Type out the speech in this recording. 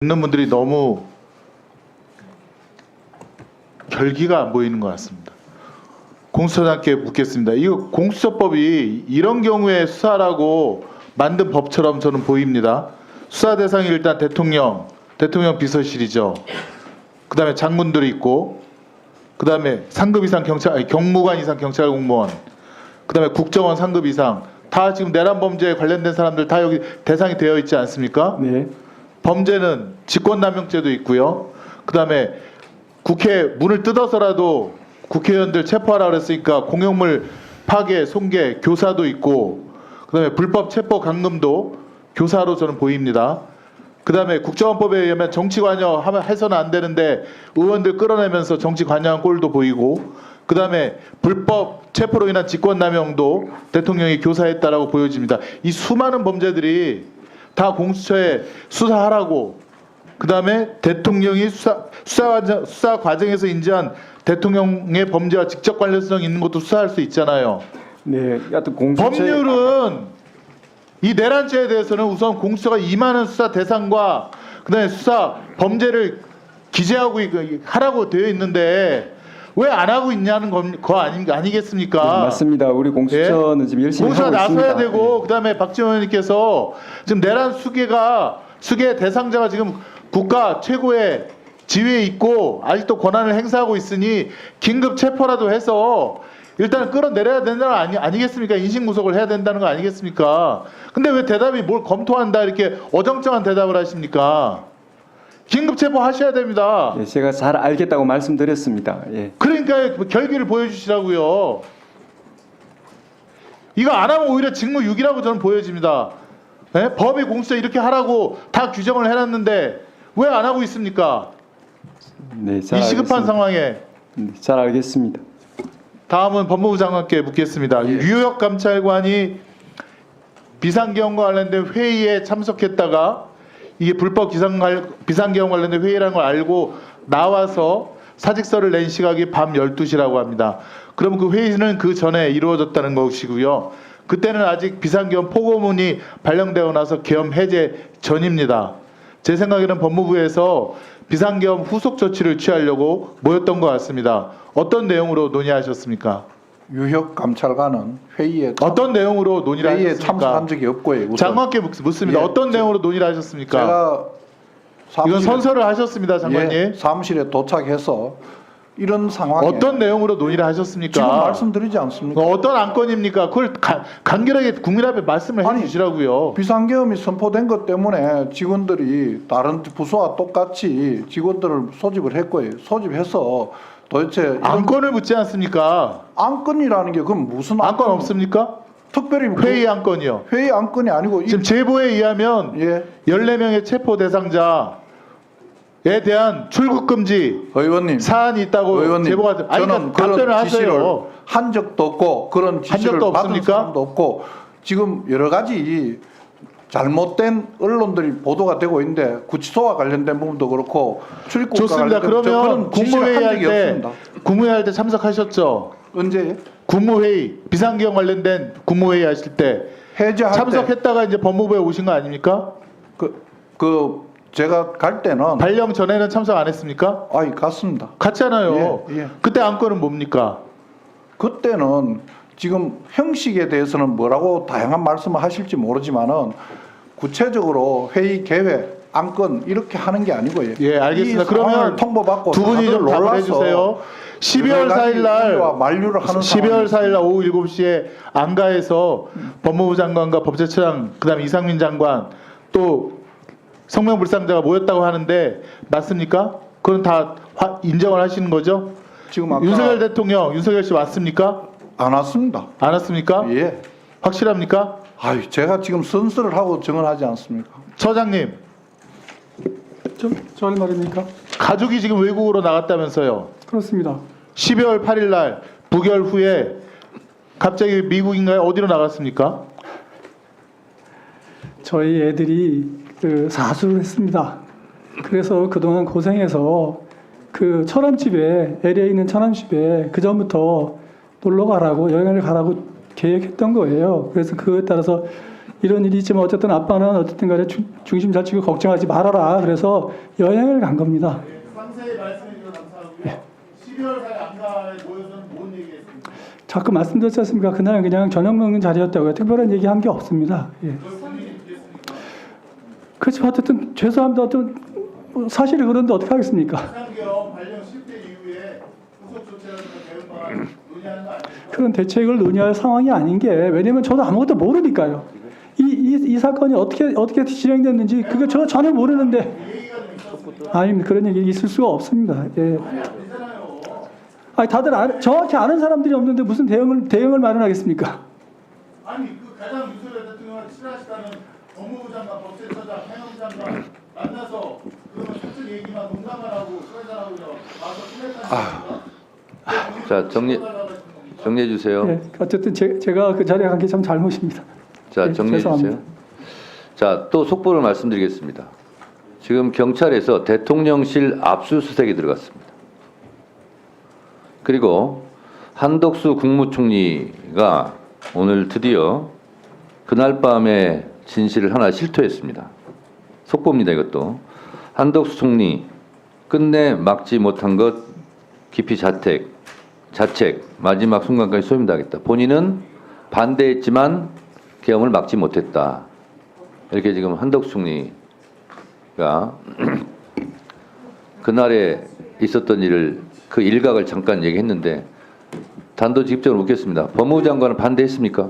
듣는 분들이 너무 결기가 안 보이는 것 같습니다. 공수처장께 묻겠습니다. 이거 공수처법이 이런 경우에 수사라고 만든 법처럼 저는 보입니다. 수사 대상이 일단 대통령 비서실이죠. 그 다음에 장군들이 있고, 그 다음에 상급 이상 경무관 이상 경찰 공무원, 그 다음에 국정원 상급 이상, 다 지금 내란 범죄에 관련된 사람들 다 여기 대상이 되어 있지 않습니까? 네. 범죄는 직권남용죄도 있고요. 그 다음에 국회 문을 뜯어서라도 국회의원들 체포하라 그랬으니까 공용물 파괴, 손괴, 교사도 있고, 그 다음에 불법 체포 감금도 교사로 저는 보입니다. 그 다음에 국정원법에 의하면 정치 관여 해서는 안 되는데 의원들 끌어내면서 정치 관여한 꼴도 보이고, 그 다음에 불법 체포로 인한 직권남용도 대통령이 교사했다라고 보여집니다. 이 수많은 범죄들이 다 공수처에 수사하라고, 그 다음에 대통령이 수사 과정에서 인지한 대통령의 범죄와 직접 관련성이 있는 것도 수사할 수 있잖아요. 네. 하여튼 공수처 법률은 이 내란죄에 대해서는 우선 공수처가 임하는 수사 대상과 그다음에 수사 범죄를 기재하고 하라고 되어 있는데 왜 안 하고 있냐는 거 아니겠습니까? 네, 맞습니다. 우리 공수처는 지금 열심히 하고 공수처가 있습니다. 나서야 되고, 그다음에 박지원 의원님께서 지금 내란 수괴 대상자가 지금 국가 최고의 지위에 있고 아직도 권한을 행사하고 있으니 긴급 체포라도 해서 일단 끌어내려야 된다는 거 아니겠습니까? 인신구속을 해야 된다는 거 아니겠습니까? 근데 왜 대답이 뭘 검토한다 이렇게 어정쩡한 대답을 하십니까? 긴급 체포하셔야 됩니다. 예, 제가 잘 알겠다고 말씀드렸습니다. 예. 그러니까 결기를 보여주시라고요. 이거 안 하면 오히려 직무유기라고 저는 보여집니다. 예? 법이 공수처 이렇게 하라고 다 규정을 해놨는데 왜 안 하고 있습니까? 네, 이 시급한 상황에. 네, 잘 알겠습니다. 다음은 법무부 장관께 묻겠습니다. 유역 감찰관이 비상계엄과 관련된 회의에 참석했다가 이게 불법 비상계엄 관련된 회의라는 걸 알고 나와서 사직서를 낸 시각이 밤 12시라고 합니다. 그럼 그 회의는 그 전에 이루어졌다는 것이고요. 그때는 아직 비상계엄 포고문이 발령되고 나서 계엄 해제 전입니다. 제 생각에는 법무부에서 비상계엄 후속 조치를 취하려고 모였던 것 같습니다. 어떤 내용으로 논의하셨습니까? 유력 감찰관은 회의에 어떤 내용으로 논의를 하셨습니까? 참석한 적이 없고요. 우선. 장관께 묻습니다. 예, 어떤 내용으로 논의를 하셨습니까? 제가 이건 선서를 하셨습니다, 장관님. 예, 사무실에 도착해서 이런 상황에 어떤 내용으로 논의를 하셨습니까? 지금 말씀드리지 않습니까? 어떤 안건입니까? 그걸 간결하게 국민 앞에 말씀을 해주시라고요. 비상계엄이 선포된 것 때문에 직원들이 다른 부서와 똑같이 직원들을 소집을 했고요. 소집해서 도대체 이런 안건을 묻지 않습니까? 안건이라는 게 그럼 무슨 안건 없습니까? 특별히 회의 안건이요. 회의 안건이 아니고 지금 제보에 의하면 예. 14명의 체포 대상자에 대한 출국 금지 의원님 사안이 있다고 의원님, 제보가 저는 답변을 그런 지시를 하세요. 한 적도 없고 그런 지시를 적도 받은 없습니까? 사람도 없고 지금 여러 가지 잘못된 언론들이 보도가 되고 있는데 구치소와 관련된 부분도 그렇고 출입국과 좋습니다. 관련된 그러면 그런 지시를 국무회의 한 할 적이 때 없습니다. 국무회의 할 때 참석하셨죠? 언제 국무회의 비상계엄 관련된 국무회의 하실 때 해제할 참석했다가 이제 법무부에 오신 거 아닙니까? 그 제가 갈 때는 발령 전에는 참석 안 했습니까? 갔습니다. 갔잖아요. 예, 예. 그때 안건은 뭡니까? 그때는 지금 형식에 대해서는 뭐라고 다양한 말씀을 하실지 모르지만은 구체적으로 회의 계획 안건 이렇게 하는 게 아니고요. 예, 알겠습니다. 이 상황을 그러면 통보받고 두 분이 다들 좀 답을 놀라서 해주세요. 12월 4일 날 만류를 하는 12월 4일 날 오후 7시에 안가에서 법무부 장관과 법제처장 그다음에 이상민 장관 또 성명불상자가 모였다고 하는데 맞습니까? 그건 다 인정을 하시는 거죠? 지금 아까 윤석열 대통령 윤석열 씨 왔습니까? 안 왔습니다. 안 왔습니까? 예. 확실합니까? 제가 지금 선서를 하고 증언하지 않습니까? 처장님 저 할 말입니까? 가족이 지금 외국으로 나갔다면서요? 그렇습니다. 12월 8일 날 부결 후에 갑자기 미국인가요? 어디로 나갔습니까? 저희 애들이 그 사수를 했습니다. 그래서 그동안 고생해서 그 처남집에 LA에 있는 처남집에 그 전부터 놀러 가라고 여행을 가라고 계획했던 거예요. 그래서 그거에 따라서 이런 일이 있지만 어쨌든 아빠는 어쨌든 간에 중심 잘 치고 걱정하지 말아라. 그래서 여행을 간 겁니다. 상세히 말씀해 주셔서 감사하고요. 12월 4일 안가에 모여서는 뭔 얘기했습니까? 자꾸 말씀드렸지 않습니까? 그날 그냥 저녁 먹는 자리였다고요. 특별한 얘기한 게 없습니다. 예. 그렇죠. 어쨌든 죄송합니다. 어떤 사실이 그런데 어떻게 하겠습니까? 비상계엄 발령 실패 이후에 후속 조치라든가 대응 방안 논의하는 거 아닙니까? 그런 대책을 논의할 상황이 아닌 게 왜냐면 저도 아무것도 모르니까요. 이 사건이 어떻게 진행됐는지 그게 저 전혀 모르는데 아니 그런 얘기 있을 수가 없습니다. 예. 아니 다들 정확히 아는 사람들이 없는데 무슨 대응을 마련하겠습니까? 아니 그 가장 윤석열 대통령을 친하시다는 법무부 장관, 법제처장, 행안장관 만나서 그러면 사적 얘기만 농담만 하고 술한잔하고 와서 끝냈다는 자, 정리해 주세요. 예. 어쨌든 제가 그 자리에 간 게 참 잘못입니다. 자, 예, 정리해 주세요. 죄송합니다. 자, 또 속보를 말씀드리겠습니다. 지금 경찰에서 대통령실 압수수색이 들어갔습니다. 그리고 한덕수 국무총리가 오늘 드디어 그날 밤에 진실을 하나 실토했습니다. 속보입니다, 이것도. 한덕수 총리 끝내 막지 못한 것 깊이 자책, 마지막 순간까지 소임당했다. 본인은 반대했지만 계엄을 막지 못했다. 이렇게 지금 한덕수 총리가 그날에 있었던 일을 그 일각을 잠깐 얘기했는데 단도직입적으로 묻겠습니다. 법무부 장관은 반대했습니까?